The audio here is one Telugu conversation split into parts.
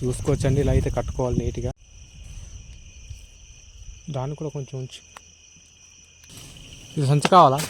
చూసుకోవచ్చండి. ఇలా అయితే కట్టుకోవాలి నీట్గా. దాన్ని కూడా కొంచెం ఉంచు. ఇది సంచి కావాలా?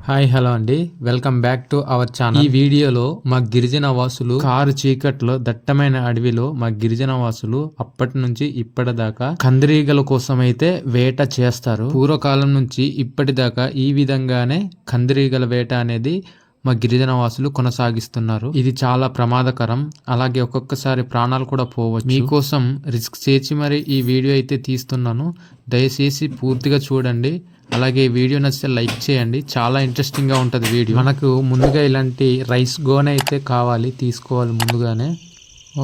హాయ్ హలో అండి, welcome back to our channel. ఈ వీడియోలో మా గిరిజన వాసులు కారు చీకట్లో దట్టమైన అడవిలో మా గిరిజన వాసులు అప్పటి నుంచి ఇప్పటిదాకా కందిరీగల కోసం అయితే వేట చేస్తారు. పూర్వకాలం నుంచి ఇప్పటిదాకా ఈ విధంగానే కందిరీగల వేట అనేది మా గిరిజన వాసులు కొనసాగిస్తున్నారు. ఇది చాలా ప్రమాదకరం, అలాగే ఒక్కొక్కసారి ప్రాణాలు కూడా పోవచ్చు. మీకోసం రిస్క్ చేసి మరి ఈ వీడియో అయితే తీస్తున్నాను. దయచేసి పూర్తిగా చూడండి. అలాగే వీడియో నచ్చితే లైక్ చేయండి, చాలా ఇంట్రెస్టింగ్గా ఉంటుంది వీడియో. మనకు ముందుగా ఇలాంటి రైస్ గోన్ అయితే కావాలి, తీసుకోవాలి ముందుగానే.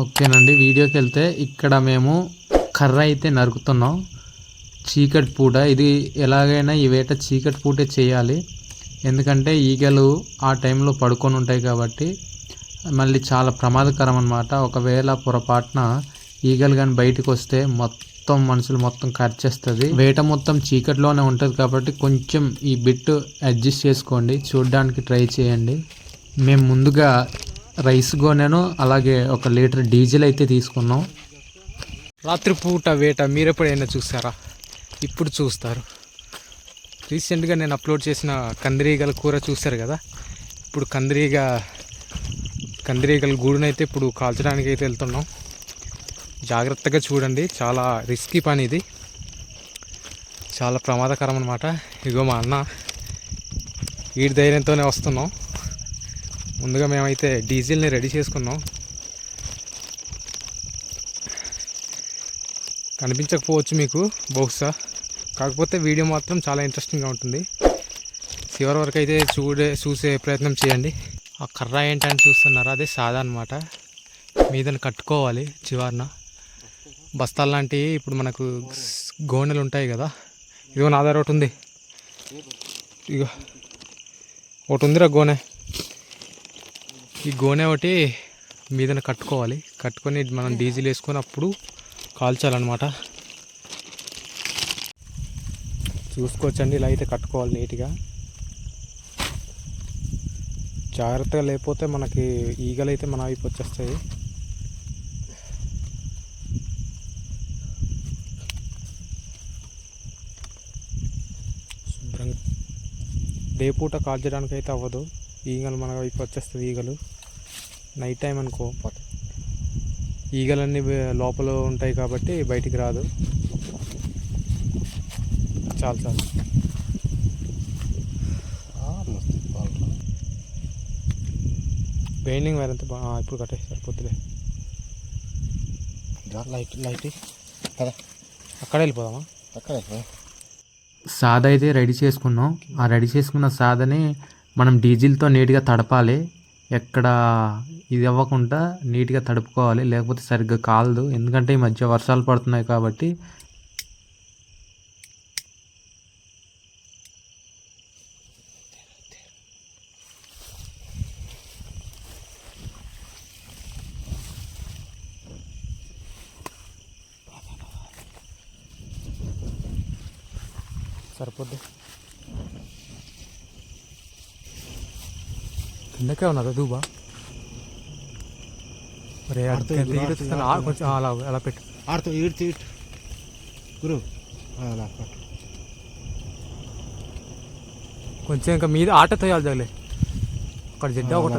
ఓకేనండి, వీడియోకి వెళ్తే ఇక్కడ మేము కర్ర అయితే నరుకుతున్నాం. చీకటి పూట ఇది ఎలాగైనా ఈ వేట చీకటి పూటే చేయాలి, ఎందుకంటే ఈగలు ఆ టైంలో పడుకొని ఉంటాయి కాబట్టి మళ్ళీ చాలా ప్రమాదకరం అన్నమాట. ఒకవేళ పొరపాటున ఈగలు కానీ బయటకు వస్తే మొత్తం మనుషులు మొత్తం ఖర్చేస్తుంది. వేట మొత్తం చీకటిలోనే ఉంటుంది కాబట్టి కొంచెం ఈ బిట్ అడ్జస్ట్ చేసుకోండి, చూడడానికి ట్రై చేయండి. మేము ముందుగా రైస్ గోనెను అలాగే 1 లీటర్ డీజిల్ అయితే తీసుకున్నాం. రాత్రిపూట వేట మీరు ఎప్పుడైనా చూసారా? ఇప్పుడు చూస్తారు. రీసెంట్గా నేను అప్లోడ్ చేసిన కందిరీగల కూర చూశారు కదా. ఇప్పుడు కందిరీగల గూడునైతే ఇప్పుడు కాల్చడానికి అయితే వెళ్తున్నాం. జాగ్రత్తగా చూడండి, చాలా రిస్కీ పని ఇది, చాలా ప్రమాదకరం అన్నమాట. ఇగో మా అన్న వీడి ధైర్యంతోనే వస్తున్నాం. ముందుగా మేమైతే డీజిల్ని రెడీ చేసుకున్నాం. కనిపించకపోవచ్చు మీకు బహుశా, కాకపోతే వీడియో మాత్రం చాలా ఇంట్రెస్టింగ్గా ఉంటుంది. చివరి వరకు అయితే చూసే ప్రయత్నం చేయండి. ఆ కర్ర ఏంటని చూస్తున్నారా, అదే సాదా అనమాట. మీదని కట్టుకోవాలి చివరిన. బస్తాలు లాంటివి ఇప్పుడు మనకు గోనెలు ఉంటాయి కదా. ఇదిగో నా దగ్గర ఒకటి ఉంది, ఇగో ఒకటి ఉందిరా గోనె. ఈ గోనె ఒకటి మీదన కట్టుకోవాలి, కట్టుకొని మనం డీజిల్ వేసుకొని అప్పుడు కాల్చాలన్నమాట. చూసుకోవచ్చండి, ఇలా అయితే కట్టుకోవాలి నీట్గా. జాగ్రత్తగా లేకపోతే మనకి ఈగలు అయితే మన వైపు వచ్చేస్తాయి. శుభ్రంగా డే పూట కాల్చడానికి అయితే అవ్వదు, ఈగలు మన వైపు వచ్చేస్తుంది. ఈగలు నైట్ టైం అనుకో, ఈగలన్నీ లోపల ఉంటాయి కాబట్టి బయటికి రాదు. చాలు బైండింగ్ వేరంత ఇప్పుడు కట్టే సరిపోతులే. లైట్ కదా, అక్కడ వెళ్ళిపోదామా? అక్కడ సాదా అయితే రెడీ చేసుకున్నాం. ఆ రెడీ చేసుకున్న సాదని మనం డీజిల్తో నీట్గా తడపాలి. ఎక్కడ ఇది అవ్వకుండా నీట్గా తడుపుకోవాలి, లేకపోతే సరిగ్గా కాలదు. ఎందుకంటే ఈ మధ్య వర్షాలు పడుతున్నాయి కాబట్టి. సరిపోద్ది. కిందకే ఉన్నదా దూబా? మరి కొంచెం అలా పెట్టు. ఆడుతూ ఈడ్తూ గురు అలా కొంచెం ఇంకా మీద ఆట తోయాలి జగలే. అక్కడ జడ్డా ఒకటి.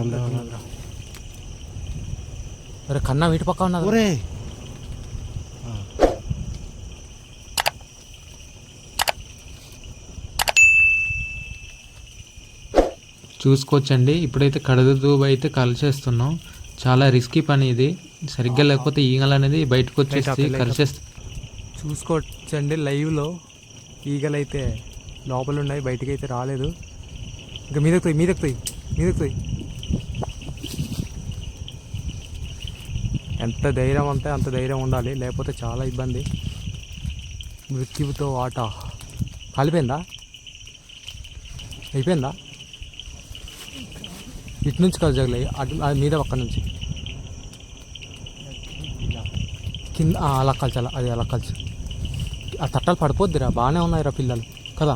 అరే కన్నా వీటి పక్క ఉన్నది. చూసుకోవచ్చండి, ఇప్పుడైతే కడద దూబ అయితే కలిసేస్తున్నాం. చాలా రిస్కీ పని ఇది, సరిగ్గా లేకపోతే ఈగలు అనేది బయటకు వచ్చేసి కలిసేస్తాయి. చూసుకోవచ్చండి, లైవ్లో ఈగలు అయితే లోపల ఉన్నాయి, బయటకు అయితే రాలేదు. ఇంకా మీదకుతాయి. ఎంత ధైర్యం అంటే అంత ధైర్యం ఉండాలి, లేకపోతే చాలా ఇబ్బంది. మృత్యువుతో ఆట. అయిపోయిందా? ఇటు నుంచి కాదు జగలే, అటు మీద పక్క నుంచి కింద అలా కలిసి అది అలా కలిసి ఆ తట్టాలు పడిపోద్దిరా. బాగానే ఉన్నాయిరా పిల్లలు కదా.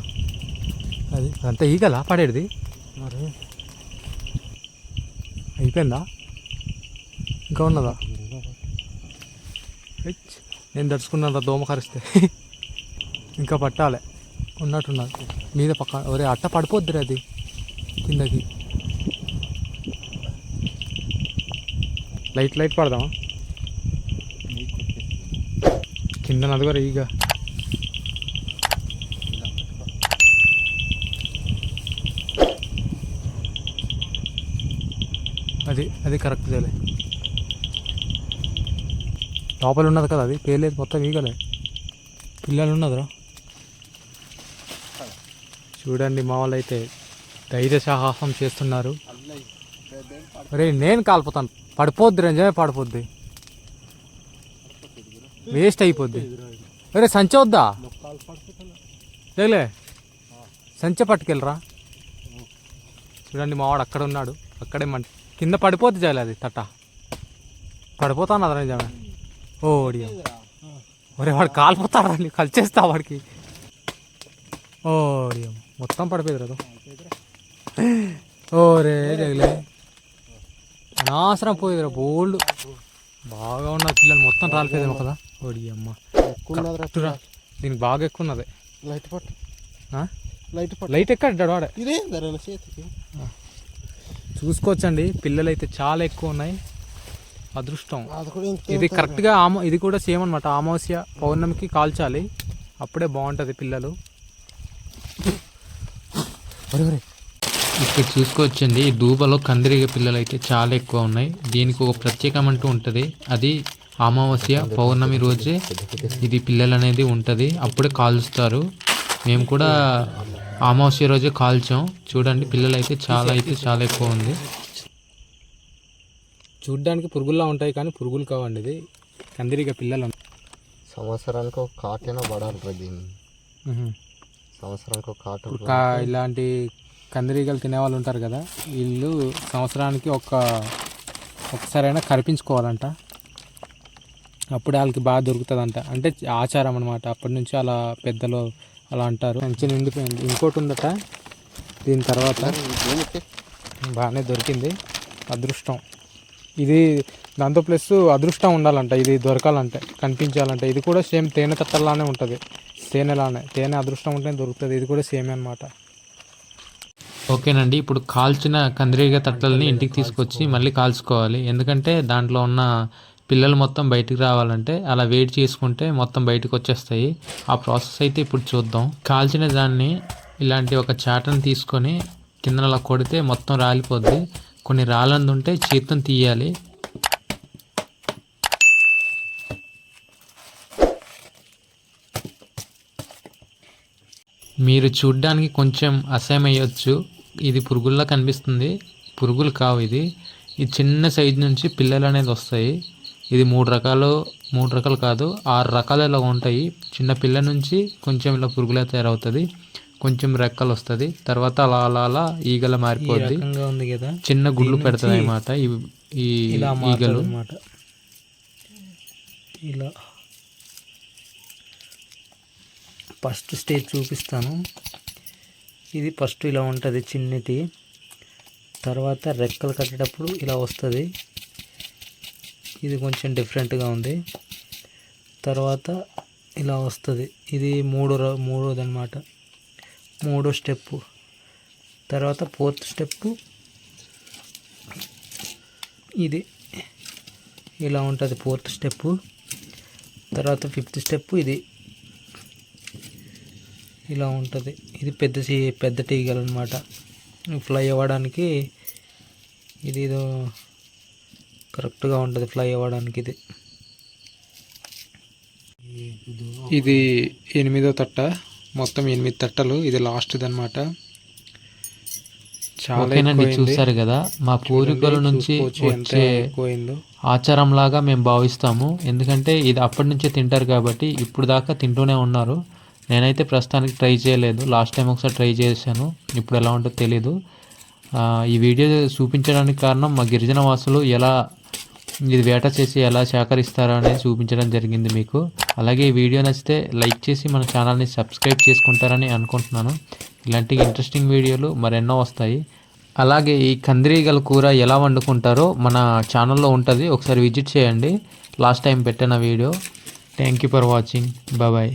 అది అదంతా ఈగలా పడేది మరి. అయిపోయిందా ఇంకా ఉన్నదా? నేను దడుచుకున్నాను దోమ కరిస్తే. ఇంకా పట్టాలి ఉన్నట్టున్నది మీద పక్క. ఒరే అట్ట పడిపోద్దిరా అది కిందకి. లైట్ పడదామా కింద నదుగురా ఈగ. అది కరెక్ట్ చేయలే. లోపల ఉన్నది కదా అది పేర్లేదు, మొత్తం ఈగలే. పిల్లలు ఉన్నదిరా. చూడండి మా వాళ్ళు అయితే ధైర్య సాహసం చేస్తున్నారు. అరే నేను కాలిపోతాను. పడిపోద్ది రంజమే, పడిపోద్ది, వేస్ట్ అయిపోద్ది. అరే సంచి వద్దా లేలే, సంచి పట్టుకెళ్ళరా. చూడండి మావాడు అక్కడ ఉన్నాడు, అక్కడే మంట కింద పడిపోద్ది చేయాలి అది తట్ట. పడిపోతాను అది నిజమే. ఓడి ఒరే వాడు కాలిపోతాడు, కలిచేస్తా వాడికి. ఓడి మొత్తం పడిపోయింది రాదు. ఓరే జగలే అనవసరం పోయేదిరా. బోల్డ్ బాగా ఉన్న పిల్లలు మొత్తం రాలిపోయేదేమో కదా. ఓడి అమ్మ ఎక్కువ, దీనికి బాగా ఎక్కువ ఉన్నది. లైట్ ఎక్కడ వాడే చూసుకోవచ్చండి. పిల్లలు అయితే చాలా ఎక్కువ ఉన్నాయి. అదృష్టం ఇది. కరెక్ట్గా ఇది కూడా సేమ్ అనమాట. అమావాస్య పౌర్ణమికి కాల్చాలి, అప్పుడే బాగుంటుంది పిల్లలు. ఇక్కడ చూసుకోవచ్చండి, ఈ దూబలో కందిరీగ పిల్లలు అయితే చాలా ఎక్కువ ఉన్నాయి. దీనికి ఒక ప్రత్యేకం అంటూ ఉంటుంది. అది అమావాస్య పౌర్ణమి రోజే ఇది పిల్లలు అనేది ఉంటుంది, అప్పుడే కాల్చుతారు. మేము కూడా అమావాస్య రోజే కాల్చాం. చూడండి పిల్లలు అయితే చాలా ఎక్కువ ఉంది. చూడ్డానికి పురుగుల్లా ఉంటాయి కానీ పురుగులు కావండి, ఇది కందిరీగ పిల్లలు. సంవత్సరానికి ఒక కాటైనా పడాలి దీన్ని. సంవత్సరానికి ఒక కాటు. ఇలాంటి కందిరీగలు తినేవాళ్ళు ఉంటారు కదా, వీళ్ళు సంవత్సరానికి ఒకసారైనా కరిపించుకోవాలంట. అప్పుడు వాళ్ళకి బాగా దొరుకుతుందంట. అంటే ఆచారం అనమాట. అప్పటి నుంచి అలా పెద్దలు అలా అంటారు. మంచి నిండిపోయింది. ఇంకోటి ఉందట దీని తర్వాత. బాగానే దొరికింది, అదృష్టం ఇది. దాంతో ప్లస్ అదృష్టం ఉండాలంట, ఇది దొరకాలంటే, కనిపించాలంటే. ఇది కూడా సేమ్ తేనె తట్టల్లానే ఉంటుంది, తేనె అదృష్టం ఉంటేనే దొరుకుతుంది. ఇది కూడా సేమే అనమాట. ఓకేనండి, ఇప్పుడు కాల్చిన కందిరీగ తట్టలని ఇంటికి తీసుకొచ్చి మళ్ళీ కాల్చుకోవాలి. ఎందుకంటే దాంట్లో ఉన్న పిల్లలు మొత్తం బయటికి రావాలంటే అలా వెయిట్ చేసుకుంటే మొత్తం బయటకు వచ్చేస్తాయి. ఆ ప్రాసెస్ అయితే ఇప్పుడు చూద్దాం. కాల్చిన దాన్ని ఇలాంటి ఒక చాటను తీసుకొని కింద అలా కొడితే మొత్తం రాలిపోద్ది. కొన్ని రాళ్ళందు ఉంటే చేతితో తీయాలి. మీరు చూడ్డానికి కొంచెం అసహ్యమయ్యొచ్చు, ఇది పురుగుల్లా కనిపిస్తుంది. పురుగులు కావు, ఇది చిన్న సైజు నుంచి పిల్లలు అనేది వస్తాయి. ఇది మూడు రకాలు కాదు 6 రకాలు ఇలా ఉంటాయి. చిన్న పిల్ల నుంచి కొంచెం ఇలా పురుగులా తయారవుతుంది, కొంచెం రెక్కలు వస్తుంది, తర్వాత అలా ఈగల మారిపోద్ది. చిన్న గుడ్లు పెడతాయి అన్నమాట ఈ ఈగలు. ఇలా ఫస్ట్ స్టేజ్ చూపిస్తాను. ఇది ఫస్ట్ ఇలా ఉంటుంది చిన్నటి, తర్వాత రెక్కలు కట్టేటప్పుడు ఇలా వస్తుంది. ఇది కొంచెం డిఫరెంట్గా ఉంది. తర్వాత ఇలా వస్తుంది. ఇది మూడోది అనమాట, మూడో స్టెప్పు. తర్వాత 4th స్టెప్పు ఇది ఇలా ఉంటుంది, 4th స్టెప్పు. తర్వాత 5th స్టెప్పు ఇది ఇలా ఉంటుంది. ఇది పెద్ద టీగలు అనమాట. ఫ్లై అవ్వడానికి ఇది ఏదో కరెక్ట్గా ఉంటుంది, ఫ్లై అవ్వడానికి. ఇది 8వ తట్ట, మొత్తం 8 తట్టలు. ఇది లాస్ట్ది అనమాట. చాలా చూసారు కదా, మా పూర్వీకుల నుంచి వచ్చే ఆచారం లాగా మేము భావిస్తాము. ఎందుకంటే ఇది అప్పటి నుంచే తింటారు కాబట్టి ఇప్పుడు దాకా తింటూనే ఉన్నారు. నేనైతే ప్రస్తుతానికి ట్రై చేయలేదు, లాస్ట్ టైం ఒకసారి ట్రై చేశాను, ఇప్పుడు ఎలా ఉంటుందో తెలీదు. ఈ వీడియో చూపించడానికి కారణం మా గిరిజన వాసులు ఎలా ఇది వేట చేసి ఎలా సేకరిస్తారో అనేది చూపించడం జరిగింది మీకు. అలాగే ఈ వీడియో నచ్చితే లైక్ చేసి మన ఛానల్ని సబ్స్క్రైబ్ చేసుకుంటారని అనుకుంటున్నాను. ఇలాంటి ఇంట్రెస్టింగ్ వీడియోలు మరెన్నో వస్తాయి. అలాగే ఈ కందిరీగల కూర ఎలా వండుకుంటారో మన ఛానల్లో ఉంటుంది, ఒకసారి విజిట్ చేయండి. లాస్ట్ టైం పెట్టిన వీడియో. Thank you for watching. Bye.